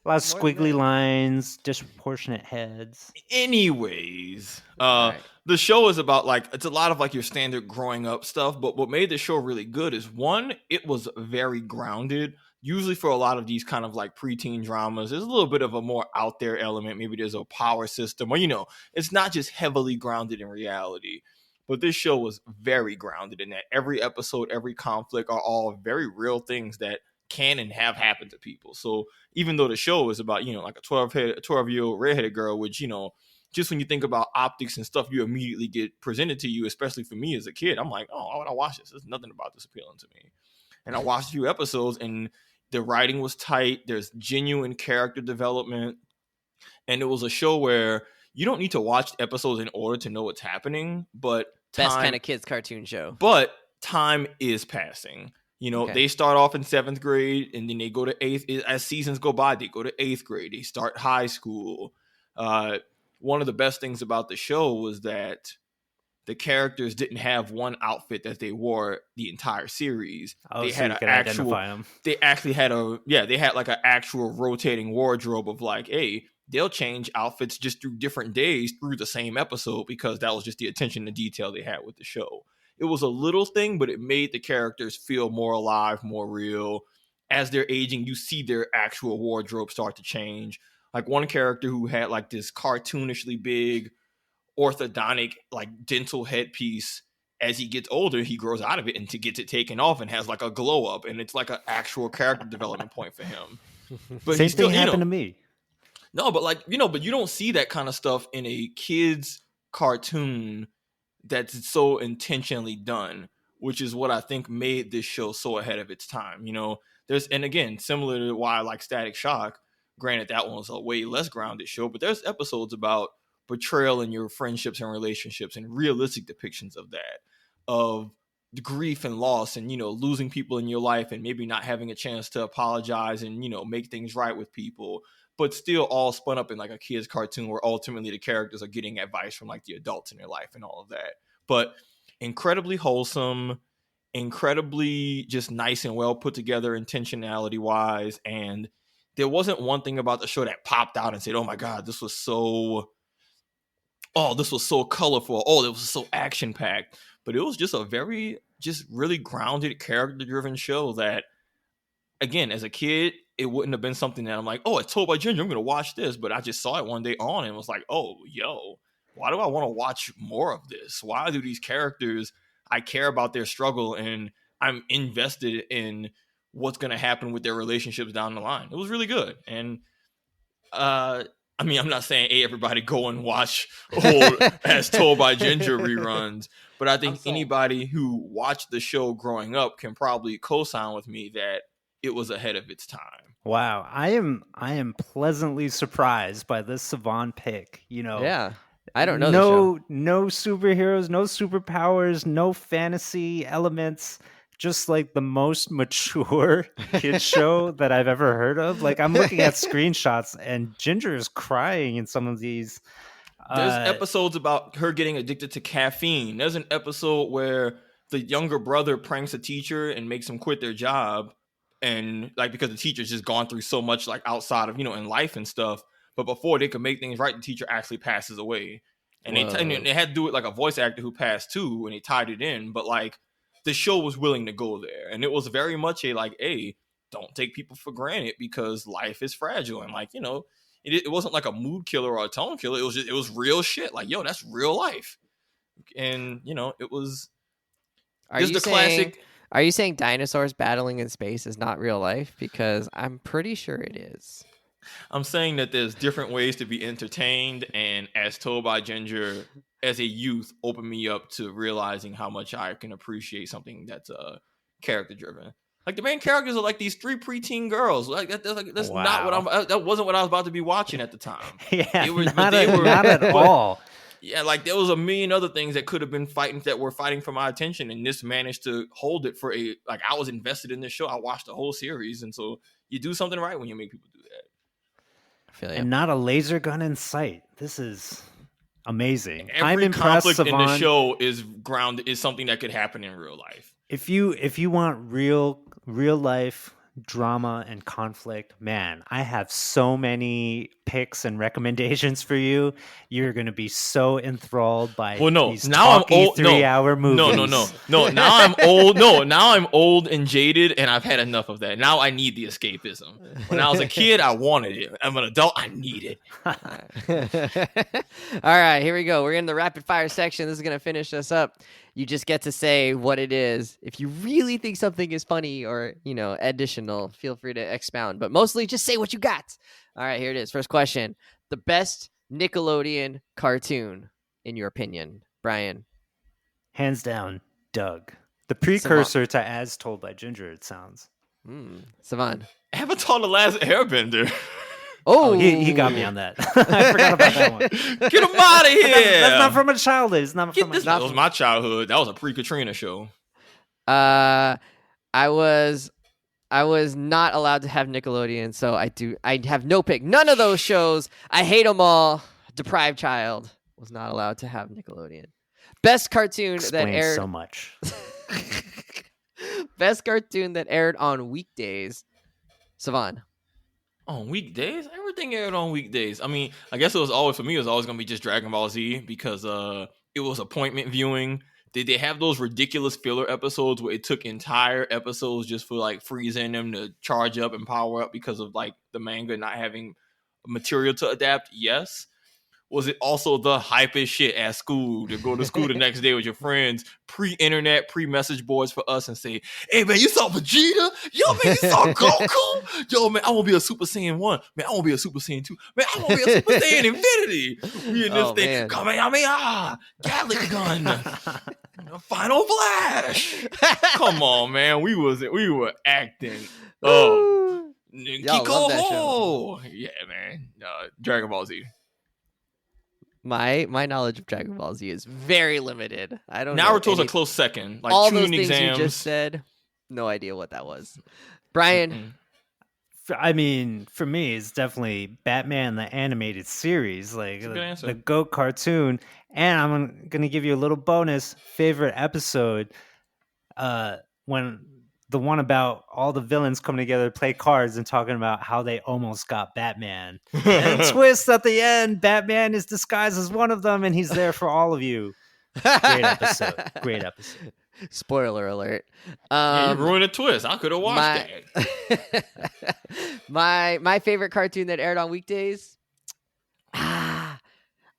Speaker 3: A lot of squiggly lines, disproportionate heads.
Speaker 2: Anyways, the show is about it's a lot of like your standard growing up stuff, but what made the show really good is one, it was very grounded. Usually for a lot of these kind of like preteen dramas, there's a little bit of a more out there element. Maybe there's a power system or, it's not just heavily grounded in reality. But this show was very grounded in that every episode, every conflict are all very real things that can and have happened to people. So even though the show is about, like a 12-year-old redheaded girl, which, just when you think about optics and stuff, you immediately get presented to you, especially for me as a kid. I'm like, oh, I want to watch this. There's nothing about this appealing to me. And I watched a few episodes and the writing was tight. There's genuine character development. And it was a show where you don't need to watch episodes in order to know what's happening, but
Speaker 1: best kind of kids cartoon show.
Speaker 2: But time is passing. They start off in 7th grade and then they go to 8th. As seasons go by, they go to 8th grade. They start high school. One of the best things about the show was that the characters didn't have one outfit that they wore the entire series.
Speaker 3: Oh, they had an actual. Them.
Speaker 2: They actually had they had like an actual rotating wardrobe of like, hey, they'll change outfits just through different days through the same episode because that was just the attention to detail they had with the show. It was a little thing, but it made the characters feel more alive, more real. As they're aging, you see their actual wardrobe start to change. like one character who had like this cartoonishly big orthodontic like dental headpiece. As he gets older, he grows out of it and gets it taken off and has like a glow up, and it's like an actual character development point for him.
Speaker 3: But same thing happened to me.
Speaker 2: No, but like, but you don't see that kind of stuff in a kid's cartoon that's so intentionally done, which is what I think made this show so ahead of its time. And again, similar to why I like Static Shock, granted that one was a way less grounded show, but there's episodes about betrayal in your friendships and relationships and realistic depictions of that, of the grief and loss and, losing people in your life and maybe not having a chance to apologize and, make things right with people, but still all spun up in like a kid's cartoon where ultimately the characters are getting advice from like the adults in their life and all of that. But incredibly wholesome, incredibly just nice and well put together intentionality wise. And there wasn't one thing about the show that popped out and said, oh my God, this was so colorful. Oh, it was so action packed. But it was just a just really grounded, character driven show that, again, as a kid, it wouldn't have been something that I'm like, oh, it's told by Ginger, I'm going to watch this. But I just saw it one day on and was like, oh, why do I want to watch more of this? Why do these characters, I care about their struggle and I'm invested in what's going to happen with their relationships down the line. It was really good. And, I'm not saying, hey, everybody go and watch old As Told by Ginger reruns, but I think anybody who watched the show growing up can probably co-sign with me that it was ahead of its time.
Speaker 3: Wow. I am pleasantly surprised by this Savon pick,
Speaker 1: Yeah. I don't know.
Speaker 3: No superheroes, no superpowers, no fantasy elements. Just like the most mature kids show that I've ever heard of. Like I'm looking at screenshots and Ginger is crying in some of these.
Speaker 2: There's episodes about her getting addicted to caffeine. There's an episode where the younger brother pranks a teacher and makes him quit their job. And like, because the teacher's just gone through so much like outside of, in life and stuff. But before they could make things right, the teacher actually passes away. And they had to do it like a voice actor who passed too, and they tied it in. But like, the show was willing to go there. And it was very much a like, hey, don't take people for granted because life is fragile. And like, it wasn't like a mood killer or a tone killer. It was real shit. Like, that's real life. And, it was classic.
Speaker 1: Are you saying dinosaurs battling in space is not real life? Because I'm pretty sure it is.
Speaker 2: I'm saying that there's different ways to be entertained, and As Told by Ginger, as a youth, opened me up to realizing how much I can appreciate something that's character driven. Like the main characters are like these 3 preteen girls. Like that's wow. That wasn't what I was about to be watching at the time.
Speaker 3: Yeah, not at all.
Speaker 2: Yeah, like there was a million other things that could have been fighting for my attention, and this managed to hold it for I was invested in this show. I watched the whole series, and so you do something right when you make people do that.
Speaker 3: And not a laser gun in sight. This is amazing.
Speaker 2: Every
Speaker 3: I'm impressed.
Speaker 2: Conflict
Speaker 3: Savon,
Speaker 2: in the show is something that could happen in real life.
Speaker 3: If you want real life drama and conflict, man, I have so many picks and recommendations for you. You're going to be so enthralled by these now talky I'm old, 3-hour movies.
Speaker 2: No. Now I'm old. No, now I'm old and jaded, and I've had enough of that. Now I need the escapism. When I was a kid, I wanted it. I'm an adult. I need it.
Speaker 1: All right, here we go. We're in the rapid fire section. This is going to finish us up. You just get to say what it is. If you really think something is funny or, additional, feel free to expound. But mostly just say what you got. All right, here it is. First question. The best Nickelodeon cartoon, in your opinion, Brian?
Speaker 3: Hands down, Doug. The precursor to As Told by Ginger, it sounds.
Speaker 1: Savon.
Speaker 2: Avatar: The Last Airbender.
Speaker 3: Oh, he got me on that. I forgot about that one.
Speaker 2: Get him out of here.
Speaker 3: That's not from my childhood. It's not from my childhood.
Speaker 2: That was my childhood. That was a pre-Katrina show.
Speaker 1: I was not allowed to have Nickelodeon, so I have no pick. None of those shows. I hate them all. Deprived child was not allowed to have Nickelodeon. Best cartoon
Speaker 3: Explains
Speaker 1: that aired
Speaker 3: so much.
Speaker 1: Best cartoon that aired on weekdays. Savon.
Speaker 2: On weekdays? Everything aired on weekdays. I mean, I guess it was always going to be just Dragon Ball Z because it was appointment viewing. Did they have those ridiculous filler episodes where it took entire episodes just for like freezing them to charge up and power up because of like the manga not having material to adapt? Yes. Was it also the hypest shit at school to go to school the next day with your friends, pre-internet, pre-message boards for us and say, hey, man, you saw Vegeta? Yo, man, you saw Goku? Yo, man, I want to be a Super Saiyan 1. Man, I want to be a Super Saiyan 2. Man, I want to be a Super Saiyan Infinity. We in this thing, Kamehameha, Gatling gun, Final Flash. Come on, man. We were acting. Oh, Kiko Ho. Yeah, man. Dragon Ball Z.
Speaker 1: My knowledge of Dragon Ball Z is very limited. I don't know.
Speaker 2: Naruto's a close second. Like
Speaker 1: all those things
Speaker 2: exams.
Speaker 1: you just said, no idea what that was. Brian?
Speaker 3: I mean, for me, it's definitely Batman the animated series, like the GOAT cartoon. And I'm going to give you a little bonus favorite episode when the one about all the villains coming together to play cards and talking about how they almost got Batman. And twist at the end, Batman is disguised as one of them and he's there for all of you. Great episode.
Speaker 1: Spoiler alert.
Speaker 2: You ruined a twist. I could have watched
Speaker 1: that. my favorite cartoon that aired on weekdays.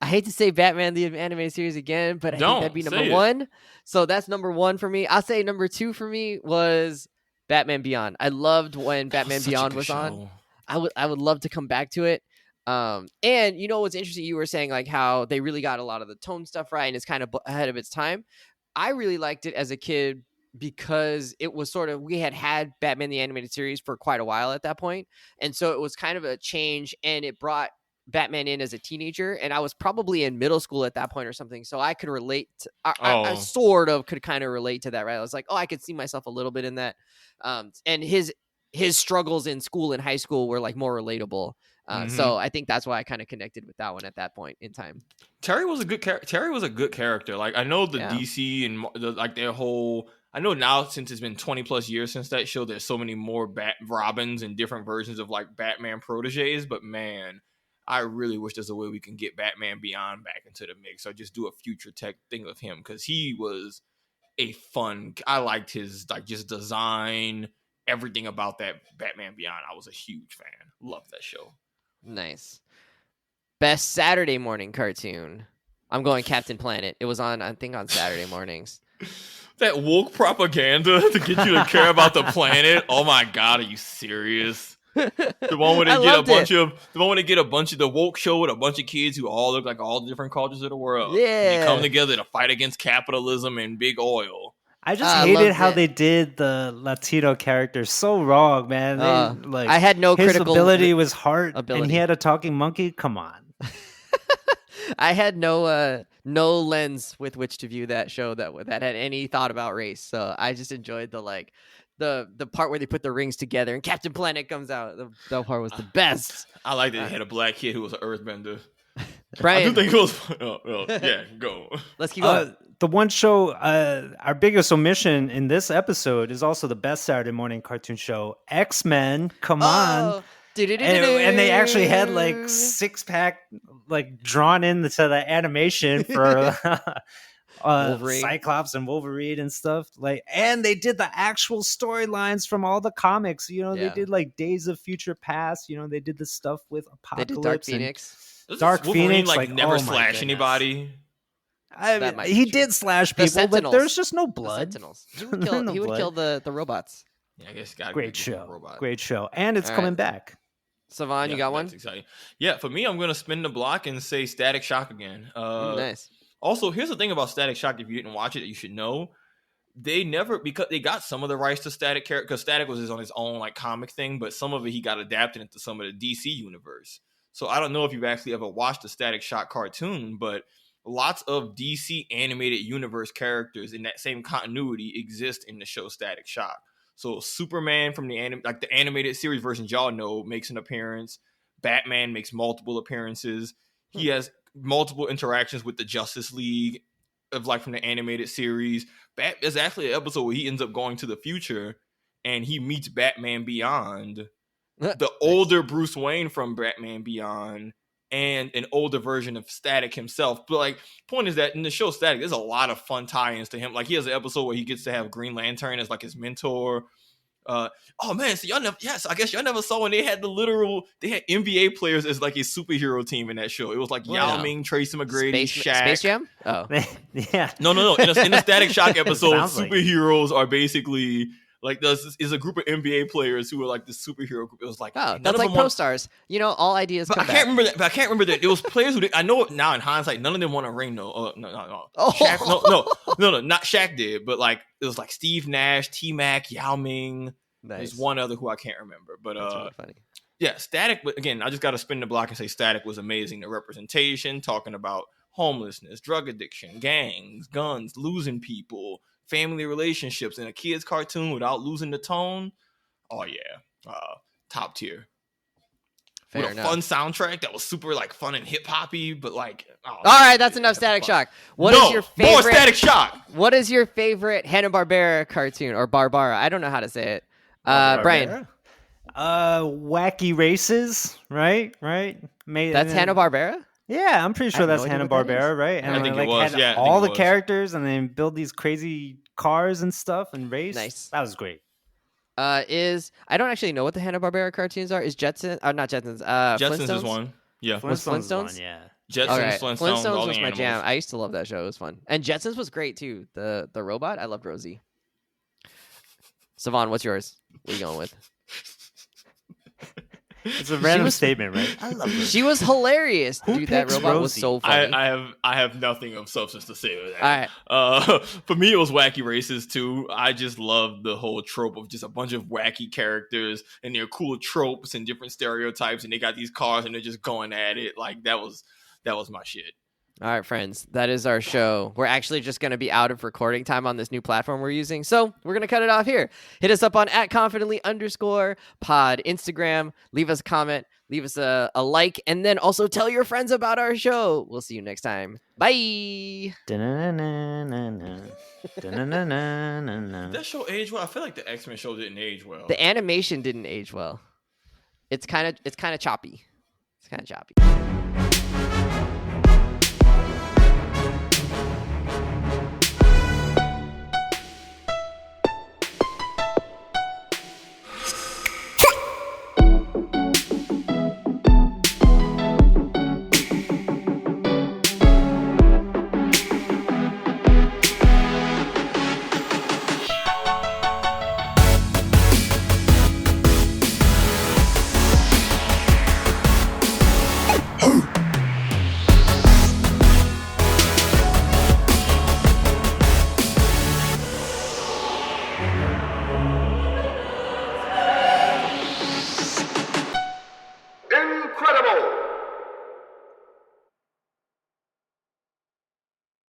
Speaker 1: I hate to say Batman the animated series again, but I think that'd be number one. So that's number one for me. I'll say number two for me was Batman Beyond. I loved when Batman Beyond was on. I would love to come back to it. And you know what's interesting? You were saying like how they really got a lot of the tone stuff right, and it's kind of ahead of its time. I really liked it as a kid because it was sort of, we had Batman the animated series for quite a while at that point, and so it was kind of a change, and it brought Batman in as a teenager, and I was probably in middle school at that point or something, so I could relate to, I sort of could kind of relate to that, right? I was like, I could see myself a little bit in that, and his struggles in school and high school were like more relatable, so I think that's why I kind of connected with that one at that point in time.
Speaker 2: Terry was a good character. Like, I know the DC and like their whole, I know now since it's been 20 plus years since that show, there's so many more Robins and different versions of like Batman proteges, but man, I really wish there's a way we can get Batman Beyond back into the mix, or just do a future tech thing of him, because he was I liked his like just design, everything about that Batman Beyond. I was a huge fan. Loved that show.
Speaker 1: Nice. Best Saturday morning cartoon. I'm going Captain Planet. It was on, I think, on Saturday mornings.
Speaker 2: That woke propaganda to get you to care about the planet. Oh my God, are you serious? The one where they get a bunch of the woke show with a bunch of kids who all look like all the different cultures of the world.
Speaker 1: Yeah,
Speaker 2: they come together to fight against capitalism and big oil.
Speaker 3: I just hated how they did the Latino character so wrong, man.
Speaker 1: I had no critical
Speaker 3: ability was heart, and he had a talking monkey. Come on.
Speaker 1: I had no lens with which to view that show that had any thought about race. So I just enjoyed the part where they put the rings together and Captain Planet comes out. That part was the best.
Speaker 2: I like that they had a black kid who was an earthbender.
Speaker 1: Brian,
Speaker 2: I do think it was. Yeah, go.
Speaker 1: Let's keep going.
Speaker 3: The one show, our biggest omission in this episode is also the best Saturday morning cartoon show, X-Men. Come on. And they actually had like 6-pack like drawn into the animation for Cyclops and Wolverine and stuff, like, and they did the actual storylines from all the comics. They did like Days of Future Past. They did the stuff with Apocalypse.
Speaker 1: They did Dark Phoenix.
Speaker 3: Dark Phoenix
Speaker 2: like never slash anybody.
Speaker 3: He did slash people, but there's just no blood.
Speaker 1: He would kill the robots.
Speaker 2: Yeah, I guess
Speaker 3: great show, and it's coming back.
Speaker 1: Savon, you got one?
Speaker 2: Exciting. Yeah, for me, I'm going to spin the block and say Static Shock again.
Speaker 1: Nice.
Speaker 2: Also, here's the thing about Static Shock. If you didn't watch it, you should know. Because they got some of the rights to Static character, because Static was on his own like comic thing, but some of it he got adapted into some of the DC universe. So I don't know if you've actually ever watched the Static Shock cartoon, but lots of DC animated universe characters in that same continuity exist in the show Static Shock. So Superman from the animated series versions y'all know makes an appearance. Batman makes multiple appearances. He has multiple interactions with the Justice League of like from the animated series. There's actually an episode where he ends up going to the future and he meets Batman Beyond, the older Bruce Wayne from Batman Beyond, and an older version of Static himself. But like, point is that in the show Static, there's a lot of fun tie-ins to him. Like, he has an episode where he gets to have Green Lantern as like his mentor. Oh man, so y'all never, yes, I guess y'all never saw when they had they had NBA players as like a superhero team in that show. It was like Yao Ming, Tracy McGrady, Shaq.
Speaker 1: Space Jam? Oh.
Speaker 3: Yeah.
Speaker 2: No. In a Static Shock episode, superheroes are basically like is a group of NBA players who are like the superhero group. It was like,
Speaker 1: that's like Pro Stars. You know, all ideas come back.
Speaker 2: Can't remember that. But I can't remember that. It was players who I know now in hindsight, none of them won a ring though. No.
Speaker 1: Oh.
Speaker 2: Shaq, no, not Shaq did, but like it was like Steve Nash, T-Mac, Yao Ming. Nice. There's one other who I can't remember, but
Speaker 1: that's really funny.
Speaker 2: Yeah, Static. But again, I just got to spin the block and say Static was amazing. The representation, talking about homelessness, drug addiction, gangs, guns, losing people, family relationships in a kid's cartoon without losing the tone. Oh yeah, top tier.
Speaker 1: Fair
Speaker 2: with a fun soundtrack that was super like fun and hip hoppy, but like
Speaker 1: all right, that's enough Static Shock. What is your favorite?
Speaker 2: More Static Shock.
Speaker 1: What is your favorite Hanna-Barbera cartoon or Barbara? I don't know how to say it. Brian.
Speaker 3: Wacky Races, right?
Speaker 1: That's Hanna-Barbera?
Speaker 3: Yeah, I'm pretty sure that's Hanna-Barbera, right? And
Speaker 2: I think it was.
Speaker 3: Had all the characters and then build these crazy cars and stuff and race.
Speaker 1: Nice.
Speaker 3: That was great.
Speaker 1: I don't actually know what the Hanna-Barbera cartoons are. Is Jetsons? Not Jetsons.
Speaker 2: Jetsons
Speaker 1: Flintstones?
Speaker 2: Is one. Yeah.
Speaker 1: Flintstones?
Speaker 3: One, yeah.
Speaker 2: Flintstones,
Speaker 1: Flintstones was my
Speaker 2: animals.
Speaker 1: jam. I used to love that show. It was fun. And Jetsons was great too. The robot. I loved Rosie. Savon, what's yours? What are you going with?
Speaker 3: It's a random statement, right? I love her.
Speaker 1: She was hilarious. Dude, that robot
Speaker 3: Rosie?
Speaker 1: Was so funny.
Speaker 2: I have nothing of substance to say with that. All right. For me, it was Wacky Races too. I just love the whole trope of just a bunch of wacky characters and their cool tropes and different stereotypes, and they got these cars and they're just going at it. Like that was my shit.
Speaker 1: All right, friends, that is our show. We're actually just going to be out of recording time on this new platform we're using, so we're going to cut it off here. Hit us up on @confidently_pod Instagram. Leave us a comment, leave us a like, and then also tell your friends about our show. We'll see you next time. Bye.
Speaker 2: Did that show age well? I feel like the X-Men show didn't age well.
Speaker 1: The animation didn't age well. It's kind of choppy. It's kind of choppy.